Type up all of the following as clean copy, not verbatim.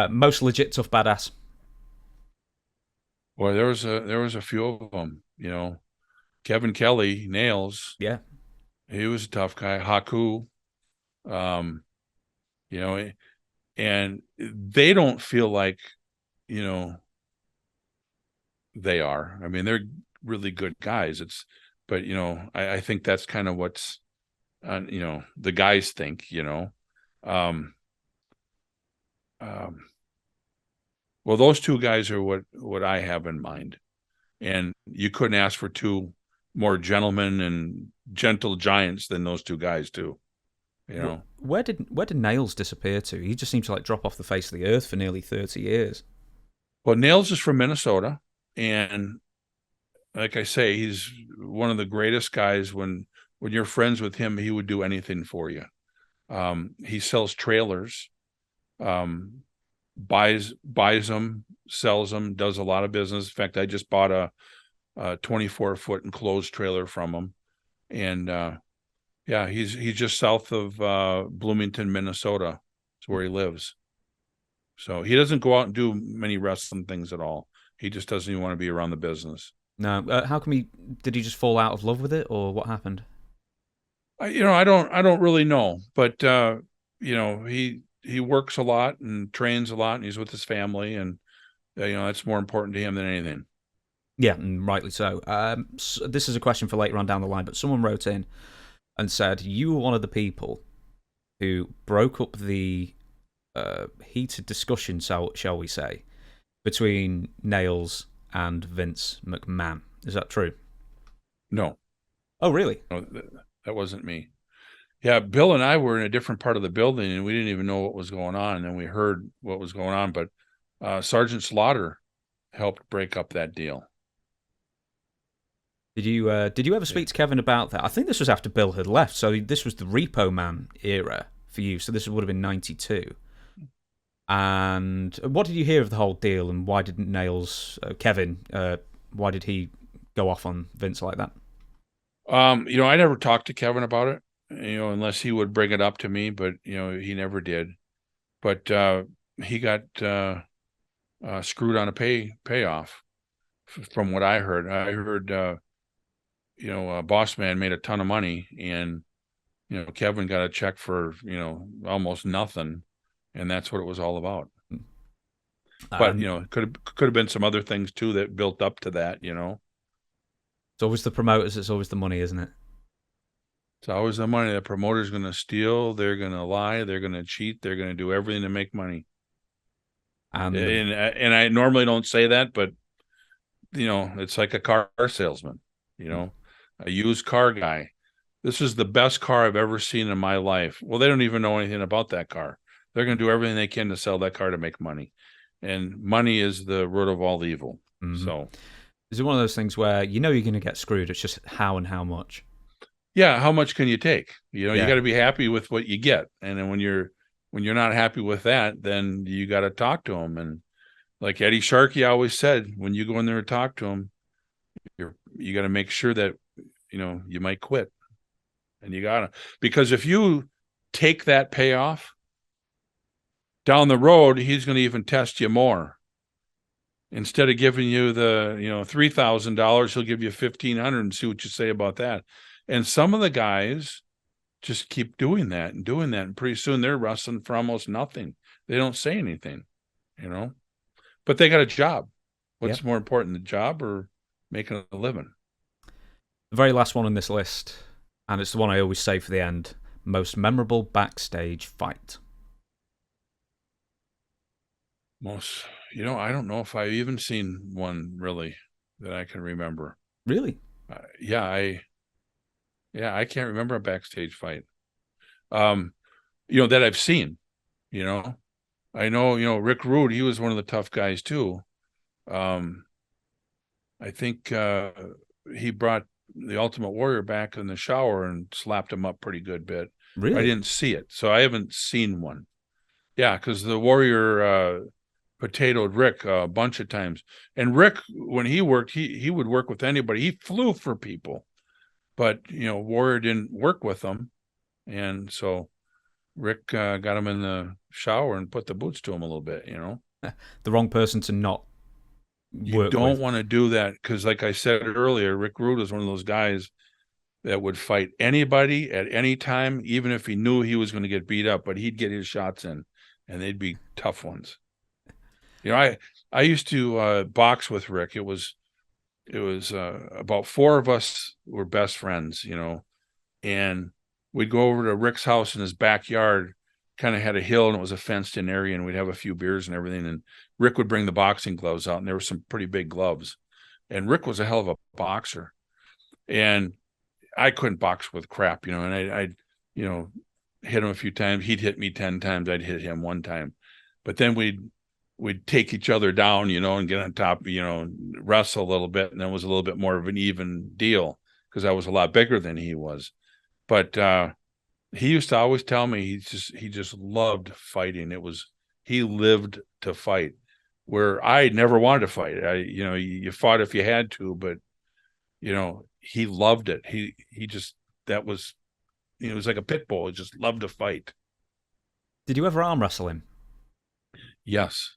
Most legit tough badass. Well, there was a few of them. Kevin Kelly, Nails. Yeah. He was a tough guy. Haku. Um, you know, and they don't feel like you know they are. I mean, they're really good guys. But I think that's kind of what's the guys think. Um, um, well, those two guys are what I have in mind, and you couldn't ask for two more gentlemen and gentle giants than those two guys too. You know. Where did Nailz disappear to? He just seemed to like drop off the face of the earth for nearly 30 years. Well, Nails is from Minnesota, and like I say, he's one of the greatest guys. When you're friends with him, he would do anything for you. He sells trailers, um, buys them, sells them, does a lot of business. In fact, I just bought a 24-foot enclosed trailer from him, and yeah, he's just south of Bloomington, Minnesota. It's where he lives. So he doesn't go out and do many wrestling things at all. He just doesn't even want to be around the business. No, how come he did he just fall out of love with it, or what happened? I don't really know, but he works a lot and trains a lot, and he's with his family, and that's more important to him than anything. Yeah, and rightly so. This is a question for later on down the line, but someone wrote in and said you were one of the people who broke up the heated discussion, shall we say, between Nails and Vince McMahon. Is that true? No, Oh, really? no, that wasn't me. Yeah, Bill and I were in a different part of the building, and we didn't even know what was going on. And then we heard what was going on, but Sergeant Slaughter helped break up that deal. Did you ever Yeah. speak to Kevin about that? I think this was after Bill had left, so this was the Repo Man era for you. So this would have been '92. And what did you hear of the whole deal, and why didn't Kevin, why did he go off on Vince like that? I never talked to Kevin about it, unless he would bring it up to me, but he never did. But he got screwed on a payoff, from what I heard. I heard Boss Man made a ton of money, and Kevin got a check for almost nothing, and that's what it was all about. But Um, could have been some other things too that built up to that. it's always the promoters, it's always the money, isn't it? It's always the money. The promoter's going to steal, they're going to lie, they're going to cheat, they're going to do everything to make money. And the And I normally don't say that, but it's like a car salesman, you know, a used car guy. This is the best car I've ever seen in my life. Well, they don't even know anything about that car. They're going to do everything they can to sell that car to make money. And money is the root of all evil. Mhm. So, Is it one of those things where you know you're going to get screwed? It's just how and how much. yeah, how much can you take? You Yeah, got to be happy with what you get. And then when you're not happy with that, then you got to talk to them. And like Eddie Sharkey always said, when you go in there and talk to them, you got to make sure that you might quit, and you gotta, because if you take that payoff down the road, he's going to even test you more. Instead of giving you the $3,000, he'll give you 1,500 and see what you say about that. And some of the guys just keep doing that and doing that, and pretty soon they're wrestling for almost nothing. They don't say anything, you know, but they got a job. yeah. What's more important, the job or making a living? The very last one on this list, and it's the one I always say for the end: most memorable backstage fight. Most, I don't know if I've even seen one really that I can remember. Really? Uh, yeah, I yeah, I can't remember a backstage fight. Um, that I've seen. You know, I know, Rick Rude. He was one of the tough guys too. Um, I think he brought the Ultimate Warrior back in the shower and slapped him up pretty good bit. I Really? didn't see it, so I haven't seen one. Yeah, because the Warrior potatoed Rick a bunch of times. And Rick, when he worked, he would work with anybody. He flew for people, but Warrior didn't work with them, and so Rick got him in the shower and put the boots to him a little bit, The wrong person to not You work don't with. want to do that because, like I said earlier, Rick Rude is one of those guys that would fight anybody at any time, even if he knew he was going to get beat up, but he'd get his shots in, and they'd be tough ones. I used to box with Rick. It was about four of us were best friends, and we'd go over to Rick's house in his backyard, kind of had a hill and it was a fenced in area, and we'd have a few beers and everything. And Rick would bring the boxing gloves out, and there were some pretty big gloves. And Rick was a hell of a boxer. And I couldn't box with crap, and I'd hit him a few times. He'd hit me 10 times. I'd hit him one time. But then we'd take each other down, and get on top, wrestle a little bit. And then it was a little bit more of an even deal because I was a lot bigger than he was. But he used to always tell me he just loved fighting. He lived to fight, where I never wanted to fight. You fought if you had to, but he loved it. He just, that was, it was like a pit bull. He just loved to fight. Did you ever arm wrestle him? Yes,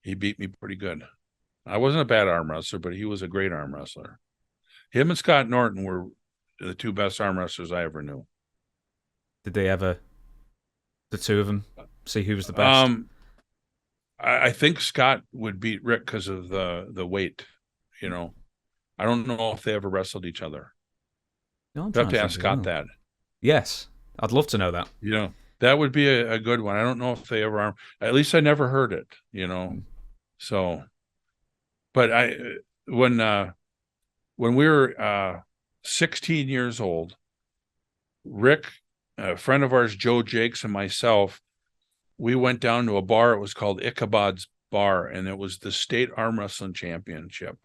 he beat me pretty good. I wasn't a bad arm wrestler, but he was a great arm wrestler. Him and Scott Norton were the two best arm wrestlers I ever knew. Did they ever, the two of them, see who was the best? I think Scott would beat Rick because of the weight. I don't know if they ever wrestled each other. No, I'm You have to ask Scott that. Yes, I'd love to know that. That would be a good one. I don't know if they ever. At least I never heard it. So, but when we were 16 years old, Rick, a friend of ours, Joe Jakes, and myself, we went down to a bar. It was called Ichabod's Bar, and it was the state arm wrestling championship.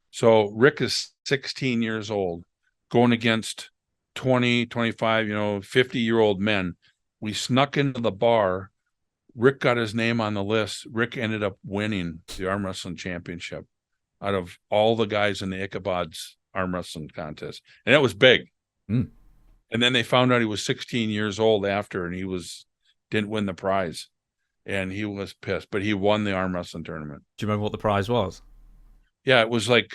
So Rick is 16 years old, going against 20, 25, 50-year-old men. We snuck into the bar. Rick got his name on the list. Rick ended up winning the arm wrestling championship out of all the guys in the Ichabod's arm wrestling contest. And that was big. Mm. And then they found out he was 16 years old after, and didn't win the prize. And he was pissed, but he won the arm wrestling tournament. Do you remember what the prize was? Yeah, it was like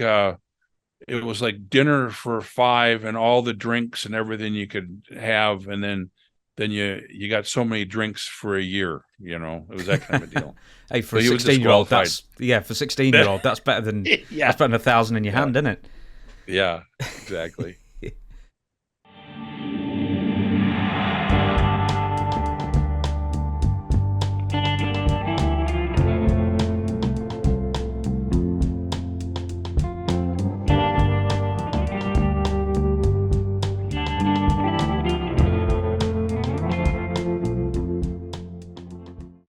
dinner for 5 and all the drinks and everything you could have, and then you got so many drinks for a year. It was that kind of a deal. Hey, for a 16-year-old, for 16-year-old, that's better than yeah. that's better than 1,000 in your hand, isn't it? Yeah, exactly.